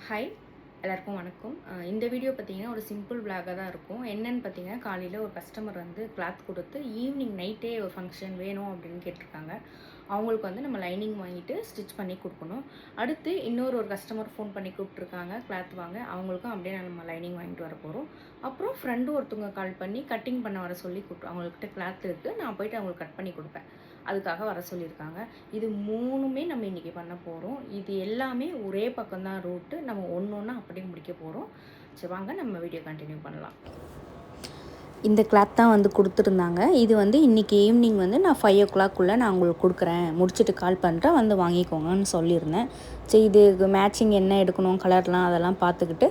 Hi எல்லாருக்கும் வணக்கம். இந்த வீடியோ பார்த்தீங்கன்னா ஒரு சிம்பிள் விளாகாக தான் இருக்கும். என்னென்னு பார்த்தீங்கன்னா, காலையில் ஒரு கஸ்டமர் வந்து கிளாத் கொடுத்து ஈவினிங் நைட்டே ஒரு ஃபங்க்ஷன் வேணும் அப்படின்னு கேட்டிருக்காங்க. அவங்களுக்கு வந்து நம்ம லைனிங் வாங்கிட்டு ஸ்டிச் பண்ணி கொடுக்கணும். அடுத்து இன்னொரு கஸ்டமர் ஃபோன் பண்ணி கூப்பிட்ருக்காங்க கிளாத் வாங்க. அவங்களுக்கும் அப்படியே நம்ம லைனிங் வாங்கிட்டு வர போகிறோம். அப்புறம் ஃப்ரெண்டு ஒருத்தவங்க கால் பண்ணி கட்டிங் பண்ண வர சொல்லி அவங்கக்கிட்ட கிளாத் இருக்குது, நான் போய்ட்டு அவங்களுக்கு கட் பண்ணி கொடுப்பேன். அதுக்காக வர சொல்லியிருக்காங்க. இது 3மே நம்ம இன்றைக்கி பண்ண போகிறோம். இது எல்லாமே ஒரே பக்கம்தான் ரூட்டு. நம்ம ஒன்றா அப்படியே முடிக்க போகிறோம். சரி வாங்க நம்ம வீடியோ கண்டினியூ பண்ணலாம். இந்த கிளாத் தான் வந்து கொடுத்துருந்தாங்க. இது வந்து இன்றைக்கி ஈவினிங் வந்து நான் 5 o'clock நான் உங்களுக்கு கொடுக்குறேன், முடிச்சுட்டு கால் பண்ணுறேன், வந்து வாங்கிக்கோங்கன்னு சொல்லியிருந்தேன். சரி இதுக்கு மேட்சிங் என்ன எடுக்கணும், கலர்லாம் அதெல்லாம் பார்த்துக்கிட்டு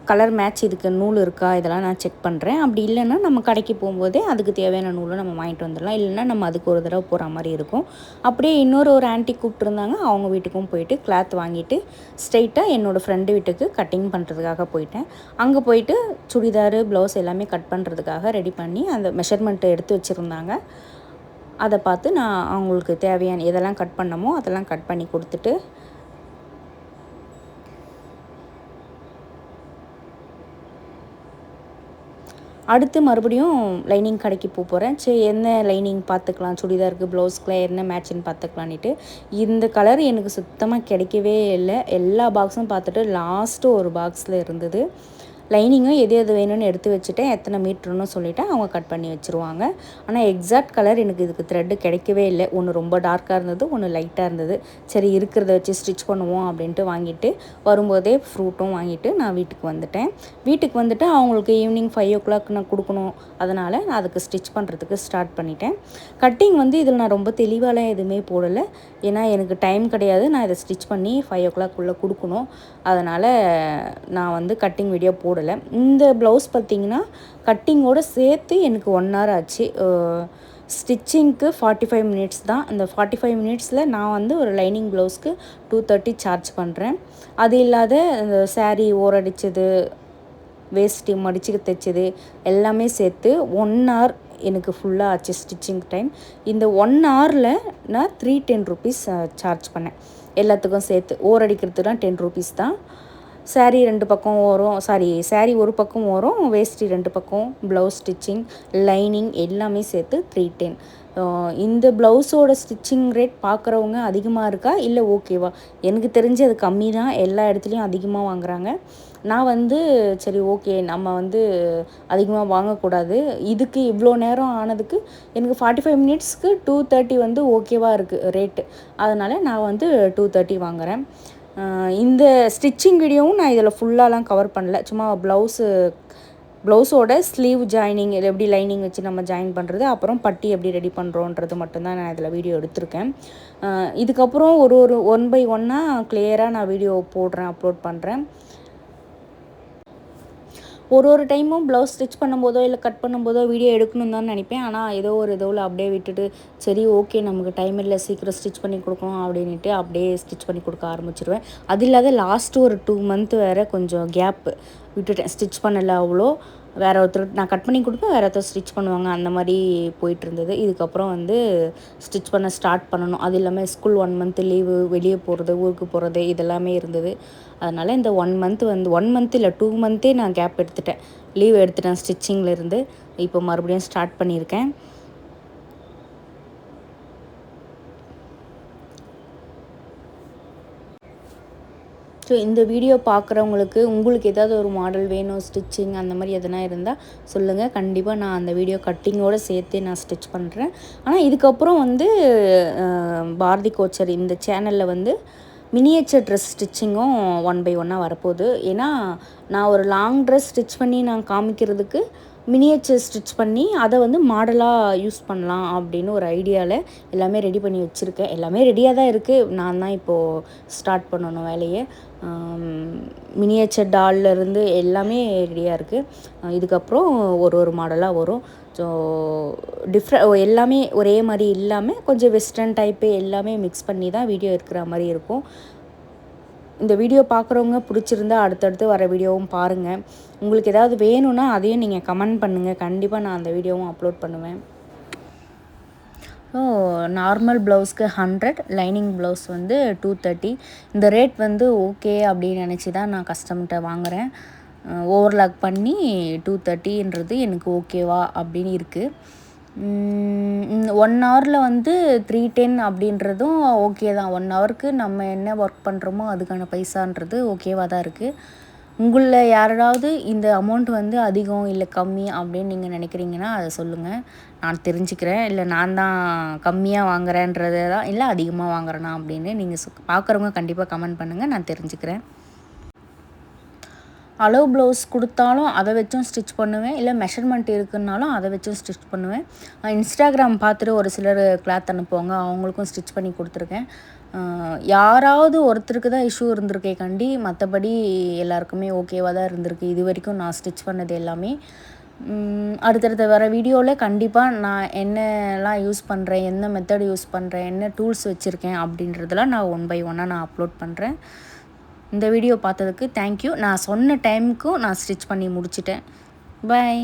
கலர் மேட்ச் இதுக்கு நூல் இருக்கா இதெல்லாம் நான் செக் பண்ணுறேன். அப்படி இல்லைன்னா நம்ம கடைக்கு போகும்போதே அதுக்கு தேவையான நூலை நம்ம வாங்கிட்டு வந்துடலாம். இல்லைன்னா நம்ம அதுக்கு ஒரு தடவை போகிற மாதிரி இருக்கும். அப்படியே இன்னொரு ஆன்ட்டி கூப்பிட்ருந்தாங்க. அவங்க வீட்டுக்கும் போயிட்டு கிளாத் வாங்கிட்டு ஸ்ட்ரெயிட்டாக என்னோடய ஃப்ரெண்டு வீட்டுக்கு கட்டிங் பண்ணுறதுக்காக போயிட்டேன். அங்கே போயிட்டு சுடிதாரு ப்ளவுஸ் எல்லாமே கட் பண்ணுறதுக்காக ரெடி பண்ணி அந்த மெஷர்மெண்ட்டை எடுத்து வச்சுருந்தாங்க. அதை பார்த்து நான் அவங்களுக்கு தேவையான எதெல்லாம் கட் பண்ணமோ அதெல்லாம் கட் பண்ணி கொடுத்துட்டு அடுத்து மறுபடியும் லைனிங் கடைக்கு போகிறேன். சரி என்ன லைனிங் பார்த்துக்கலாம், சுடிதாருக்கு ப்ளவுஸ்க்குலாம் என்ன மேட்சுன்னு பார்த்துக்கலான்ட்டு. இந்த கலர் எனக்கு சுத்தமாக கிடைக்கவே இல்லை. எல்லா பாக்ஸும் பார்த்துட்டு லாஸ்ட்டு ஒரு பாக்ஸில் இருந்தது. லைனிங்கும் எது எது வேணும்னு எடுத்து வச்சுட்டேன். எத்தனை மீட்டர்னு சொல்லிவிட்டேன். அவங்க கட் பண்ணி வச்சுருவாங்க. ஆனால் எக்ஸாக்ட் கலர் எனக்கு இதுக்கு த்ரெட்டு கிடைக்கவே இல்லை. ஒன்று ரொம்ப டார்க்காக இருந்தது, ஒன்று லைட்டாக இருந்தது. சரி இருக்கிறத வச்சு ஸ்டிச் பண்ணுவோம் அப்படின்ட்டு வாங்கிட்டு வரும்போதே ஃப்ரூட்டும் வாங்கிட்டு நான் வீட்டுக்கு வந்துட்டேன். வீட்டுக்கு வந்துட்டு அவங்களுக்கு ஈவினிங் 5 o'clock நான் கொடுக்கணும். அதனால் நான் அதுக்கு ஸ்டிச் பண்ணுறதுக்கு ஸ்டார்ட் பண்ணிட்டேன். கட்டிங் வந்து இதில் நான் ரொம்ப தெளிவாலாம் எதுவுமே போடலை. ஏன்னா எனக்கு டைம் கிடையாது. நான் இதை ஸ்டிச் பண்ணி 5 o'clock கொடுக்கணும். அதனால் நான் வந்து கட்டிங் வீடியோ போடலை. இந்த ப்ளவுஸ் பார்த்திங்கன்னா கட்டிங்கோடு சேர்த்து எனக்கு 1 hour ஆச்சு. ஸ்டிச்சிங்க்கு 45 minutes தான். அந்த 45 minutesல நான் வந்து ஒரு லைனிங் ப்ளவுஸ்க்கு 230 சார்ஜ் பண்ணுறேன். அது இல்லாத இந்த சாரீ ஓரடிச்சது, வேஸ்ட்டு மடிச்சுக்க தைச்சது எல்லாமே சேர்த்து 1 hour எனக்கு ஃபுல்லாக ஆச்சு ஸ்டிச்சிங் டைம். இந்த 1 hourல நான் 310 rupees சார்ஜ் பண்ணேன். எல்லாத்துக்கும் சேர்த்து ஓரடிக்கிறதுலாம் 10 rupees தான். சாரீ 2 பக்கம் வரும், சாரீ ஒரு பக்கம் வரும், வேஷ்டி 2 பக்கம், ப்ளவுஸ் ஸ்டிச்சிங், லைனிங் எல்லாமே சேர்த்து 310. இந்த ப்ளவுஸோட ஸ்டிச்சிங் ரேட் பார்க்குறவங்க அதிகமாக இருக்கா இல்லை ஓகேவா? எனக்கு தெரிஞ்சு அது கம்மி தான். எல்லா இடத்துலையும் அதிகமாக வாங்குகிறாங்க. நான் வந்து சரி ஓகே நம்ம வந்து அதிகமாக வாங்கக்கூடாது. இதுக்கு இவ்வளோ நேரம் ஆனதுக்கு எனக்கு 45 minutesக்கு 230 வந்து ஓகேவாக இருக்குது ரேட்டு. அதனால் நான் வந்து 230 வாங்குகிறேன். இந்த ஸ்டிச்சிங் வீடியோவும் நான் இதில் ஃபுல்லாலாம் கவர் பண்ணல. சும்மா ப்ளவுஸோட ஸ்லீவ் ஜாயினிங் இது எப்படி லைனிங் வச்சு நம்ம ஜாயின் பண்ணுறது, அப்புறம் பட்டி எப்படி ரெடி பண்ணுறோன்றது மட்டும்தான் நான் இதில் வீடியோ எடுத்திருக்கேன். இதுக்கப்புறம் ஒரு 1 by 1 கிளியராக நான் வீடியோ போடுறேன், அப்லோட் பண்ணுறேன். ஒரு டைமும் ப்ளவுஸ் ஸ்டிச் பண்ணும்போதோ இல்லை கட் பண்ணும்போதோ வீடியோ எடுக்கணும்னு தான் நினைப்பேன். ஆனால் ஏதோ ஒரு இதுவில் அப்படியே விட்டுட்டு சரி ஓகே நமக்கு டைம் இல்லை, சீக்கிரம் ஸ்டிச் பண்ணி கொடுக்கணும் அப்படின்ட்டு அப்படியே ஸ்டிச் பண்ணி கொடுக்க ஆரம்பிச்சிடுவேன். அது இல்லாத லாஸ்ட்டு ஒரு 2 month வேறு கொஞ்சம் கேப்பு விட்டுட்டேன், ஸ்டிச் பண்ணலை அவ்வளோ. வேறு ஒருத்தர் நான் கட் பண்ணி கொடுப்பேன், வேறு ஒருத்தர் ஸ்டிச் பண்ணுவாங்க, அந்த மாதிரி போயிட்டுருந்தது. இதுக்கப்புறம் வந்து ஸ்டிச் பண்ண ஸ்டார்ட் பண்ணணும். அது இல்லாமல் ஸ்கூல் 1 month லீவு, வெளியே போகிறது, ஊருக்கு போகிறது இதெல்லாமே இருந்தது. அதனால் இந்த 1 month வந்து 1 month இல்லை 2 month நான் கேப் எடுத்துட்டேன், லீவ் எடுத்துட்டேன் ஸ்டிச்சிங்லேருந்து. இப்போ மறுபடியும் ஸ்டார்ட் பண்ணியிருக்கேன். ஸோ இந்த வீடியோ பார்க்குறவங்களுக்கு உங்களுக்கு ஏதாவது ஒரு மாடல் வேணும், ஸ்டிச்சிங் அந்த மாதிரி எதனா இருந்தால் சொல்லுங்கள். கண்டிப்பாக நான் அந்த வீடியோ கட்டிங்கோடு சேர்த்து நான் ஸ்டிச் பண்ணுறேன். ஆனால் இதுக்கப்புறம் வந்து பாரதி கோச்சர் இந்த சேனலில் வந்து மினியேச்சர் ட்ரெஸ் ஸ்டிச்சிங்கும் 1 by 1 வரப்போகுது. ஏன்னா நான் ஒரு லாங் ட்ரெஸ் ஸ்டிச் பண்ணி நான் காமிக்கிறதுக்கு மினியேச்சர் ஸ்டிச் பண்ணி அதை வந்து மாடலாக யூஸ் பண்ணலாம் அப்படின்னு ஒரு ஐடியாவில் எல்லாமே ரெடி பண்ணி வச்சுருக்கேன். எல்லாமே ரெடியாக தான் இருக்குது. நான் தான் இப்போது ஸ்டார்ட் பண்ணணும் வேலையை. மினியேச்சர் டால்லேருந்து எல்லாமே ரெடியாக இருக்குது. இதுக்கப்புறம் ஒரு மாடலாக வரும். ஸோ எல்லாமே ஒரே மாதிரி இல்லாமல் கொஞ்சம் வெஸ்டர்ன் டைப்பு எல்லாமே மிக்ஸ் பண்ணி தான் வீடியோ இருக்கிற மாதிரி இருக்கும். இந்த வீடியோ பார்க்குறவங்க பிடிச்சிருந்தா அடுத்தடுத்து வர வீடியோவும் பாருங்கள். உங்களுக்கு ஏதாவது வேணும்னா அதையும் நீங்கள் கமெண்ட் பண்ணுங்கள். கண்டிப்பாக நான் அந்த வீடியோவும் அப்லோட் பண்ணுவேன். ஸோ நார்மல் ப்ளவுஸ்க்கு 100, லைனிங் ப்ளவுஸ் வந்து 230. இந்த ரேட் வந்து ஓகே அப்படின்னு நினச்சி தான் நான் கஸ்டமர்கிட்ட வாங்குகிறேன். ஓவர்லாக் பண்ணி 230ன்றது எனக்கு ஓகேவா அப்படின்னு இருக்குது. 1 ஹவரில் வந்து 310 அப்படின்றதும் ஓகே தான். 1 ஹவருக்கு நம்ம என்ன ஒர்க் பண்ணுறோமோ அதுக்கான பைசான்றது ஓகேவாக தான் இருக்குது. உங்களில் யாராவது இந்த அமௌண்ட் வந்து அதிகம் இல்லை கம்மி அப்படின்னு நீங்கள் நினைக்கிறீங்கன்னா அதை சொல்லுங்கள், நான் தெரிஞ்சுக்கிறேன். இல்லை நான் தான் கம்மியாக வாங்குறேன்றதை தான் இல்லை அதிகமாக வாங்குறேனா அப்படின்னு நீங்கள் பார்க்குறவங்க கண்டிப்பாக கமெண்ட் பண்ணுங்கள், நான் தெரிஞ்சுக்கிறேன். அளவு ப்ளவுஸ் கொடுத்தாலும் அதை வச்சும் ஸ்டிச் பண்ணுவேன், இல்லை மெஷர்மெண்ட் இருக்குன்னாலும் அதை வச்சும் ஸ்டிச் பண்ணுவேன். இன்ஸ்டாகிராம் பார்த்துட்டு ஒரு சிலர் கிளாத் அனுப்புவாங்க, அவங்களுக்கும் ஸ்டிச் பண்ணி கொடுத்துருக்கேன். யாராவது ஒருத்தருக்கு தான் இஷ்யூ இருந்திருக்கே கண்டி, மற்றபடி எல்லாருக்குமே ஓகேவாக தான் இருந்திருக்கு இது வரைக்கும் நான் ஸ்டிச் பண்ணது எல்லாமே. அடுத்தடுத்த வர வீடியோவில் கண்டிப்பாக நான் என்னெல்லாம் யூஸ் பண்ணுறேன், என்ன மெத்தட் யூஸ் பண்ணுறேன், என்ன டூல்ஸ் வச்சுருக்கேன் அப்படின்றதெல்லாம் நான் 1 by 1 நான் அப்லோட் பண்ணுறேன். இந்த வீடியோ பார்த்ததுக்கு தேங்க்யூ. நான் சொன்ன டைமுக்கும் நான் ஸ்டிச் பண்ணி முடிச்சிட்டேன். பை.